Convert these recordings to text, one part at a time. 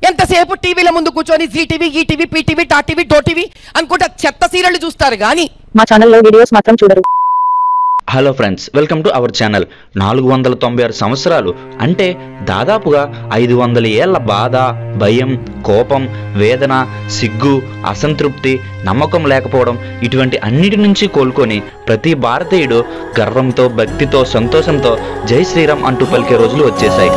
ఎంతసేపు టీవీల ముందు కూర్చొని జీటీవీ, ఈటీవీ, పీటీవీ, టాటీవీ, టోటీవీ అనుకుంటా చెత్త సీరియళ్ళు చూస్తారు గానీ మా ఛానల్లో వీడియోస్ మాత్రం చూడరు. Hello friends, welcome to our channel. 496 సంవత్సరాలు అంటే దాదాపుగా 500 ఏళ్ల బాధ, భయం, కోపం, వేదన, సిగ్గు, అసంతృప్తి, నమ్మకం లేకపోవడం ఇటువంటి అన్నిటి నుంచి కోలుకొని ప్రతి భారతీయుడు గర్వంతో, భక్తితో, సంతోషంతో జై శ్రీరామ్ అంటూ పలికే రోజులు వచ్చేసాయి.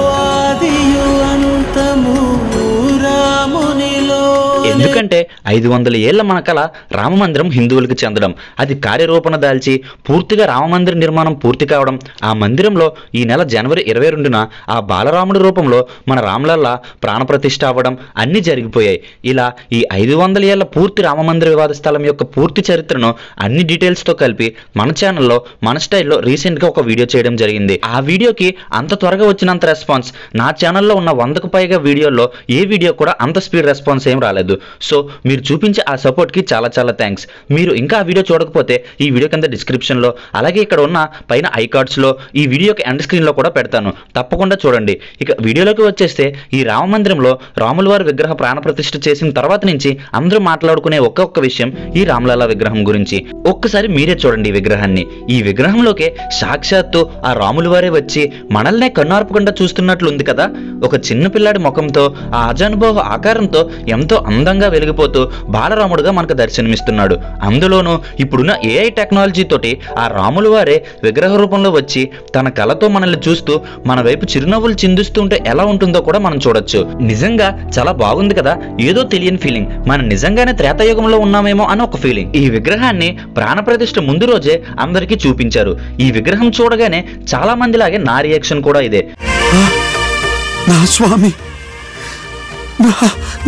ఎందుకంటే 500 ఏళ్ల మన కళ రామమందిరం హిందువులకు చెందడం, అది కార్యరూపణ దాల్చి పూర్తిగా రామమందిర నిర్మాణం పూర్తి కావడం, ఆ మందిరంలో ఈ నెల జనవరి 22న ఆ బాలరాముడి రూపంలో మన రామలల్లా ప్రాణప్రతిష్ఠ అవ్వడం అన్నీ జరిగిపోయాయి. ఇలా ఈ 500 ఏళ్ల పూర్తి రామమందిర వివాద స్థలం యొక్క పూర్తి చరిత్రను అన్ని డీటెయిల్స్తో కలిపి మన ఛానల్లో మన స్టైల్లో రీసెంట్గా ఒక వీడియో చేయడం జరిగింది. ఆ వీడియోకి అంత త్వరగా వచ్చినంత రెస్పాన్స్ నా ఛానల్లో ఉన్న 100కు పైగా వీడియోల్లో ఏ వీడియో కూడా అంత స్పీడ్ రెస్పాన్స్ ఏం రాలేదు. సో మీరు చూపించే ఆ సపోర్ట్కి చాలా చాలా థ్యాంక్స్. మీరు ఇంకా ఆ వీడియో చూడకపోతే ఈ వీడియో కింద డిస్క్రిప్షన్లో, అలాగే ఇక్కడ ఉన్న పైన ఐకార్డ్స్లో, ఈ వీడియోకి ఎండ్ స్క్రీన్లో కూడా పెడతాను, తప్పకుండా చూడండి. ఇక వీడియోలోకి వచ్చేస్తే, ఈ రామమందిరంలో రాముల వారి విగ్రహ ప్రాణప్రతిష్ఠ చేసిన తర్వాత నుంచి అందరూ మాట్లాడుకునే ఒక్కొక్క విషయం ఈ రామలల్ల విగ్రహం గురించి. ఒక్కసారి మీరే చూడండి ఈ విగ్రహాన్ని. ఈ విగ్రహంలోకే సాక్షాత్తు ఆ రాముల వారే వచ్చి మనల్నే కన్నార్పకుండా చూస్తున్నట్లుంది కదా. ఒక చిన్న పిల్లాడి ముఖంతో, ఆ అజానుభవ ఆకారంతో ఎంతో అందంగా వెలిగిపోతూ బాలరాముడుగా మనకు దర్శనమిస్తున్నాడు. అందులోనూ ఇప్పుడున్న ఏఐ టెక్నాలజీ తోటి ఆ రాముల వారే విగ్రహ రూపంలో వచ్చి తన కళతో మనల్ని చూస్తూ మన వైపు చిరునవ్వులు చిందిస్తుంటే ఎలా ఉంటుందో కూడా మనం చూడొచ్చు. నిజంగా చాలా బాగుంది కదా. ఏదో తెలియని ఫీలింగ్, మనం నిజంగానే త్రేతాయుగంలో ఉన్నామేమో అని ఒక ఫీలింగ్. ఈ విగ్రహాన్ని ప్రాణప్రతిష్ఠ ముందు రోజే అందరికీ చూపించారు. ఈ విగ్రహం చూడగానే చాలా మందిలాగే నా రియాక్షన్ కూడా ఇదే. నా స్వామి,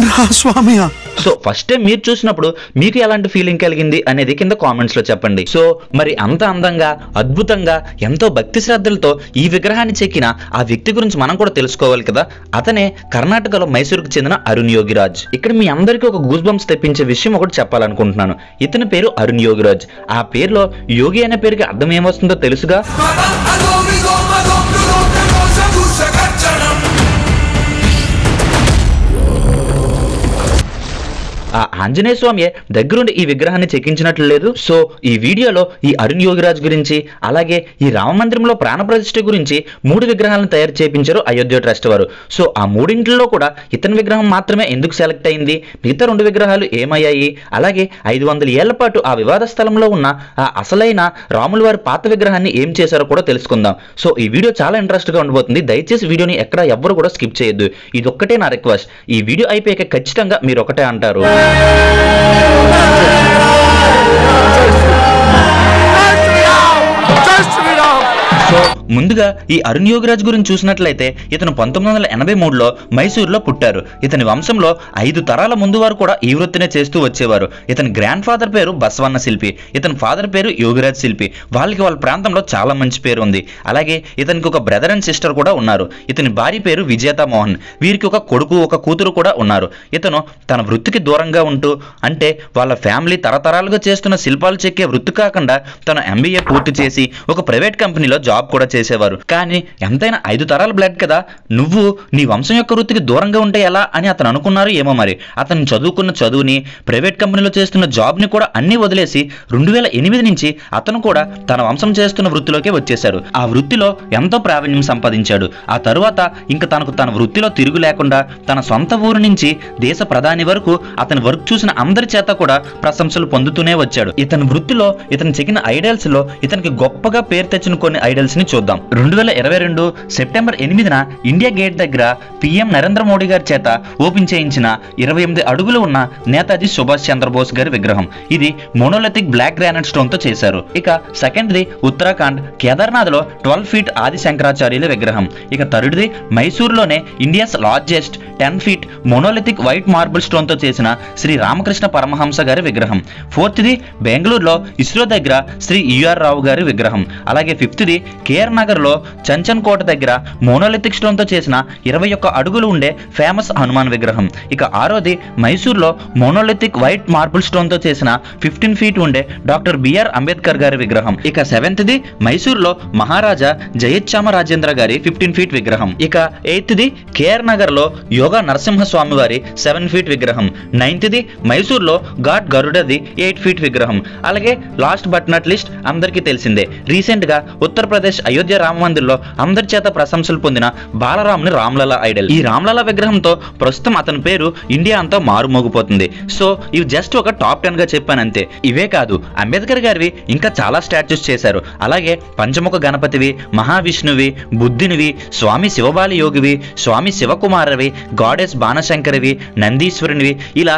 నా స్వామియా. సో ఫస్ట్ టైం మీరు చూసినప్పుడు మీకు ఎలాంటి ఫీలింగ్ కలిగింది అనేది కింద కామెంట్స్ లో చెప్పండి. సో మరి అంత అందంగా, అద్భుతంగా, ఎంతో భక్తి శ్రద్ధలతో ఈ విగ్రహాన్ని చెక్కిన ఆ వ్యక్తి గురించి మనం కూడా తెలుసుకోవాలి కదా. అతనే కర్ణాటకలో మైసూరుకు చెందిన అరుణ్ యోగిరాజ్. ఇక్కడ మీ అందరికీ ఒక గూస్ బంప్స్ తెప్పించే విషయం ఒకటి చెప్పాలనుకుంటున్నాను. ఇతని పేరు అరుణ్ యోగిరాజ్. ఆ పేరులో యోగి అనే పేరుకి అర్థం ఏమొస్తుందో తెలుసుగా. ఆ ఆంజనేయ స్వామి దగ్గరుండి ఈ విగ్రహాన్ని చెక్కించినట్లు లేదు. సో ఈ వీడియోలో ఈ అరుణ్ యోగిరాజ్ గురించి, అలాగే ఈ రామమందిరంలో ప్రాణప్రతిష్ఠ గురించి 3 విగ్రహాలను తయారు చేయించారు అయోధ్య ట్రస్ట్ వారు. సో ఆ 3 కూడా ఇతని విగ్రహం మాత్రమే ఎందుకు సెలెక్ట్ అయింది, మిగతా 2 విగ్రహాలు ఏమయ్యాయి, అలాగే 500 ఏళ్ల పాటు ఆ వివాద స్థలంలో ఉన్న ఆ అసలైన రాముల వారి పాత విగ్రహాన్ని ఏం చేశారో కూడా తెలుసుకుందాం. సో ఈ వీడియో చాలా ఇంట్రెస్ట్ గా ఉండబోతుంది. దయచేసి వీడియోని ఎక్కడ ఎవ్వరు కూడా స్కిప్ చేయొద్దు. ఇది ఒక్కటే నా రిక్వెస్ట్. ఈ వీడియో అయిపోయాక ఖచ్చితంగా మీరు ఒకటే అంటారు, సో ముందుగా ఈ అరుణ్ యోగిరాజ్ గురించి చూసినట్లయితే ఇతను 1983లో మైసూరులో పుట్టారు. ఇతని వంశంలో 5 తరాల ముందు వారు కూడా ఈ వృత్తినే చేస్తూ వచ్చేవారు. ఇతని గ్రాండ్ ఫాదర్ పేరు బసవన్న శిల్పి, ఇతని ఫాదర్ పేరు యోగిరాజ్ శిల్పి. వాళ్ళ ప్రాంతంలో చాలా మంచి పేరు ఉంది. అలాగే ఇతనికి ఒక బ్రదర్ అండ్ సిస్టర్ కూడా ఉన్నారు. ఇతని భార్య పేరు విజేత మోహన్. వీరికి ఒక కొడుకు, ఒక కూతురు కూడా ఉన్నారు. ఇతను తన వృత్తికి దూరంగా ఉంటూ, అంటే వాళ్ళ ఫ్యామిలీ తరతరాలుగా చేస్తున్న శిల్పాలు చెక్కే వృత్తి కాకుండా తన MBA పూర్తి చేసి ఒక ప్రైవేట్ కంపెనీలో జాబ్ కూడా చేసేవారు. కానీ ఎంతైనా 5 తరాల బ్లడ్ కదా, నువ్వు నీ వంశం యొక్క వృత్తికి దూరంగా ఉంటే ఎలా అని అతను అనుకున్నారు ఏమో మరి. అతను చదువుకున్న చదువుని, ప్రైవేట్ కంపెనీలో చేస్తున్న జాబ్ని కూడా అన్ని వదిలేసి 2008 నుంచి అతను కూడా తన వంశం చేస్తున్న వృత్తిలోకి వచ్చేశారు. ఆ వృత్తిలో ఎంతో ప్రావీణ్యం సంపాదించాడు. ఆ తరువాత ఇంకా తన వృత్తిలో తిరుగు లేకుండా తన సొంత ఊరు నుంచి దేశ ప్రధాని వరకు అతని వర్క్ చూసిన అందరి చేత కూడా ప్రశంసలు పొందుతూనే వచ్చాడు. ఇతని వృత్తిలో ఇతను చెక్కిన ఐడల్స్ లో ఇతనికి గొప్పగా పేరు తెచ్చిన కొన్ని ఐడల్స్ ని చూద్దాం. 2022 సెప్టెంబర్ 8న ఇండియా గేట్ దగ్గర PM నరేంద్ర మోడీ గారి చేత ఓపెన్ చేయించిన 28 అడుగులు ఉన్న నేతాజీ సుభాష్ చంద్రబోస్ గారి విగ్రహం. ఇది మోనోలిథిక్ బ్లాక్ గ్రానైట్ స్టోన్ తో చేశారు. ఇక సెకండ్ది ఉత్తరాఖండ్ కేదార్నాథ్ లో 12 ఫీట్ ఆది శంకరాచార్యుల విగ్రహం. ఇక థర్డ్ది మైసూరులోనే India's largest 10 feet monolithic white marble stone తో చేసిన శ్రీ రామకృష్ణ పరమహంస గారి విగ్రహం. ఫోర్త్ది బెంగళూరులో ఇస్రో దగ్గర శ్రీ UR రావు గారి విగ్రహం. అలాగే ఫిఫ్త్ది KR కేఆర్ నగర్ లో చంచన్ కోట దగ్గర మోనోలిథిక్ స్టోన్ తో చేసిన 21 అడుగులు ఉండే ఫేమస్ హనుమాన్ విగ్రహం. ఇక ఆరోది మైసూర్లో మోనోలిథిక్ వైట్ మార్బుల్ స్టోన్ తో చేసిన 15 ఫీట్ ఉండే డాక్టర్ బిఆర్ అంబేద్కర్ గారి విగ్రహం. ఇక 7th మైసూర్లో మహారాజా జయచ్చామ రాజేంద్ర గారి 15 ఫీట్ విగ్రహం. ఇక 8th కేఆర్ నగర్ లో యోగా నరసింహస్వామి వారి 7 ఫీట్ విగ్రహం. 9th మైసూర్లో ఘాట్ గరుడది 8 ఫీట్ విగ్రహం. అలాగే లాస్ట్ బట్ నాట్ లిస్ట్ అందరికీ తెలిసిందే, రీసెంట్ గా ఉత్తరప్రదేశ్ అయోధ్య రామ మందిర్లో అందరి చేత ప్రశంసలు పొందిన బాలరాముని రామ్లలా ఐడల్. ఈ రామ్లలా విగ్రహంతో ప్రస్తుతం అతని పేరు ఇండియా అంతా మారుమోగిపోతుంది. సో ఇవి జస్ట్ ఒక టాప్ 10 గా చెప్పానంతే. ఇవే కాదు, అంబేద్కర్ గారివి ఇంకా చాలా స్టాచ్యూస్ చేశారు. అలాగే పంచముఖ గణపతివి, మహావిష్ణువి, బుద్ధునివి, స్వామి శివబాలి యోగివి, స్వామి శివకుమారవి, గాడెస్ బాణశంకరివి, నందీశ్వరునివి, ఇలా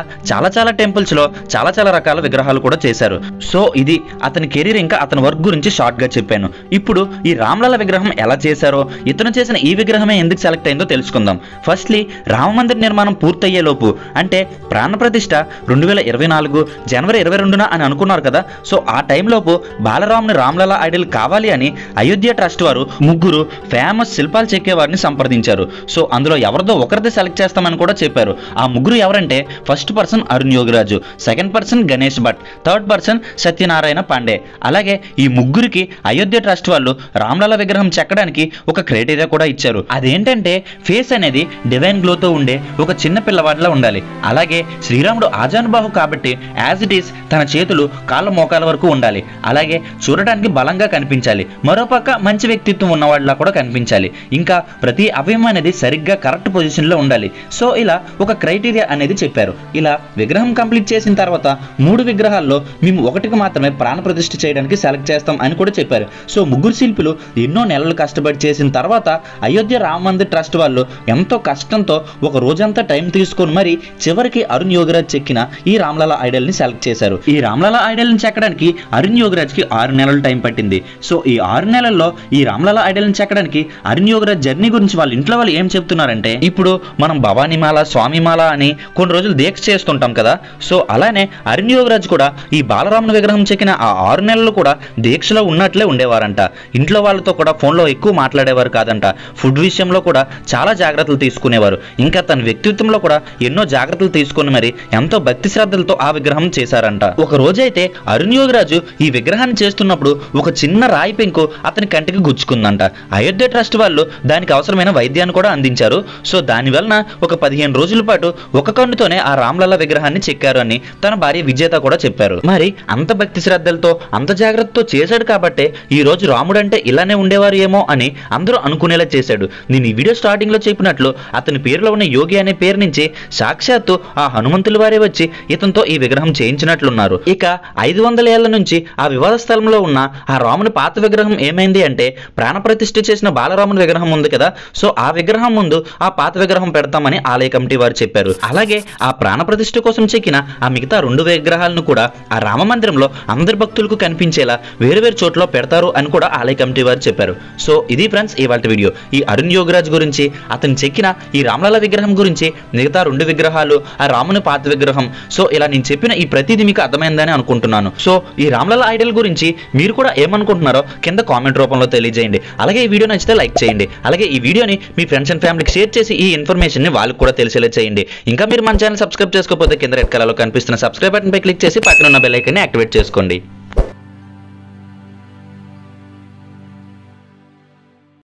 చాలా టెంపుల్స్ లో చాలా రకాల విగ్రహాలు కూడా చేశారు. సో ఇది అతని కెరీర్, ఇంకా అతని వర్క్ గురించి షార్ట్ గా చెప్పాను. ఇప్పుడు ఈ రామ్లలా విగ్రహం ఎలా చేశారో, ఇతను చేసిన ఈ విగ్రహమే ఎందుకు సెలెక్ట్ అయిందో తెలుసుకుందాం. ఫస్ట్లీ రామ మందిర్ నిర్మాణం పూర్తయ్యే లోపు, అంటే ప్రాణప్రతిష్ఠ 2024 జనవరి 22న అని అనుకున్నారు కదా. సో ఆ టైంలోపు బాలరాముని రామ్లలా ఐడల్ కావాలి అని అయోధ్య ట్రస్ట్ వారు 3 ఫేమస్ శిల్పాలు చెక్కే వారిని సంప్రదించారు. సో అందులో ఎవరిదో ఒకరిది సెలెక్ట్ చేస్తామని కూడా చెప్పారు. ఆ 3 ఎవరంటే, first person Arun Yogiraju, second person Ganesh Bhat, third person Satyanarayana Pandey. అలాగే ఈ 3కి అయోధ్య ట్రస్ట్ వాళ్ళు రామ్లలా విగ్రహం చెక్కడానికి ఒక క్రైటీరియా కూడా ఇచ్చారు. అదేంటంటే ఫేస్ అనేది డివైన్ గ్లోతో ఉండే ఒక చిన్న పిల్లవాడిలా ఉండాలి. అలాగే శ్రీరాముడు ఆజానుబాహు కాబట్టి యాజ్ ఇట్ ఈస్ తన చేతులు కాళ్ళ మోకాల వరకు ఉండాలి. అలాగే చూడడానికి బలంగా కనిపించాలి. మరోపక్క మంచి వ్యక్తిత్వం ఉన్నవాడిలా కూడా కనిపించాలి. ఇంకా ప్రతి అవయవం అనేది సరిగ్గా కరెక్ట్ పొజిషన్ లో ఉండాలి. సో ఇలా ఒక క్రైటీరియా అనేది చెప్పారు. ఇలా విగ్రహం కంప్లీట్ చేసిన తర్వాత 3 విగ్రహాల్లో మేము 1కి మాత్రమే ప్రాణ ప్రతిష్ఠ చేయడానికి సెలెక్ట్ చేస్తాం అని కూడా చెప్పారు. సో 3 శిల్పులు ఎన్నో నెలలు కష్టపడి చేసిన తర్వాత అయోధ్య రామ మందిర్ ట్రస్ట్ వాళ్ళు ఎంతో కష్టంతో ఒక రోజంతా టైం తీసుకొని మరి చివరికి అరుణ్ యోగిరాజ్ చెక్కిన ఈ రామ్లలా ఐడల్ ని సెలెక్ట్ చేశారు. ఈ రామ్లలా ఐడల్ ని చెక్కడానికి అరుణ్ యోగిరాజ్ కి 6 నెలలు టైం పట్టింది. సో ఈ 6 నెలల్లో ఈ రామ్లలా ఐడల్ ని చెక్కడానికి అరుణ్ యోగిరాజ్ జర్నీ గురించి వాళ్ళ ఇంట్లో వాళ్ళు ఏం చెప్తున్నారంటే, ఇప్పుడు మనం భవానీమాల, స్వామిమాల అని కొన్ని రోజులు దీక్ష చేస్తుంటాం కదా. సో అలానే అరుణ్ యోగిరాజ్ కూడా ఈ బాలరాముని విగ్రహం చెక్కిన ఆ 6 నెలలు కూడా దీక్షలో ఉన్నట్లే ఉండేవారంట. ఇంట్లో వాళ్ళతో కూడా ఫోన్లో ఎక్కువ మాట్లాడేవారు కాదంట. ఫుడ్ విషయంలో కూడా చాలా జాగ్రత్తలు తీసుకునేవారు. ఇంకా తన వ్యక్తిత్వంలో కూడా ఎన్నో జాగ్రత్తలు తీసుకుని మరి ఎంతో భక్తి శ్రద్ధలతో ఆ విగ్రహం చేశారంట. ఒక రోజైతే అరుణ్ యోగిరాజు ఈ విగ్రహాన్ని చేస్తున్నప్పుడు ఒక చిన్న రాయి పెంకు అతని కంటికి గుచ్చుకుందంట. అయోధ్య ట్రస్ట్ వాళ్ళు దానికి అవసరమైన వైద్యాన్ని కూడా అందించారు. సో దాని వలన ఒక 15 రోజుల పాటు ఒక కన్నుతోనే ఆ రామ్లలా విగ్రహాన్ని చెక్కారు అని తన భార్య విజేత కూడా చెప్పారు. మరి అంత భక్తి శ్రద్ధలతో అంత జాగ్రత్తతో చేశాడు కాబట్టే ఈ రోజు రాముడు అంటే ఇలానే ఉండేవారు ఏమో అని అందరూ అనుకునేలా చేశాడు. నేను ఈ వీడియో స్టార్టింగ్ లో చెప్పినట్లు అతని పేరులో ఉన్న యోగి అనే పేరు నుంచి సాక్షాత్తు ఆ హనుమంతుల వారే వచ్చి ఇతనితో ఈ విగ్రహం చేయించినట్లున్నారు. ఇక 500 ఏళ్ల నుంచి ఆ వివాద స్థలంలో ఉన్న ఆ రాముని పాత విగ్రహం ఏమైంది అంటే, ప్రాణప్రతిష్ఠ చేసిన బాలరాముని విగ్రహం ఉంది కదా. సో ఆ విగ్రహం ముందు ఆ పాత విగ్రహం పెడతామని ఆలయ కమిటీ వారు చెప్పారు. అలాగే ఆ ప్రాణప్రతిష్ఠ కోసం చెక్కిన ఆ మిగతా 2 విగ్రహాలను కూడా ఆ రామ మందిరంలో అందరి భక్తులకు కనిపించేలా వేరు చోట్ల పెడతారు అని కూడా ఆలయ కమిటీ వారు చెప్పారు. సో ఇది ఫ్రెండ్స్ ఇవాల్టి వీడియో. ఈ అరుణ్ యోగిరాజ్ గురించి, అతను చెక్కిన ఈ రామ్లలా విగ్రహం గురించి, మిగతా 2 విగ్రహాలు, ఆ రాముని పాత విగ్రహం. సో ఇలా నేను చెప్పిన ఈ ప్రతిదీ మీకు అర్థమైందని అనుకుంటున్నాను. సో ఈ రామ్లలా ఐడల్ గురించి మీరు కూడా ఏమనుకుంటున్నారో కింద కామెంట్ రూపంలో తెలియజేయండి. అలాగే ఈ వీడియో నచ్చితే లైక్ చేయండి. అలాగే ఈ వీడియోని మీ ఫ్రెండ్స్ అండ్ ఫ్యామిలీకి షేర్ చేసి ఈ ఇన్ఫర్మేషన్ ని వాళ్ళకి కూడా తెలిసేలా చేయండి. ఇంకా మీరు మన ఛానల్ సబ్స్క్రైబ్ చేసుకోకపోతే కింద రెడ్ కలర్ లో కనిపిస్తున్న సబ్స్క్రైబ్ బటన్ పై క్లిక్ చేసి పక్కన ఉన్న బెల్ ఐకాన్ ని యాక్టివేట్ చేసుకోండి.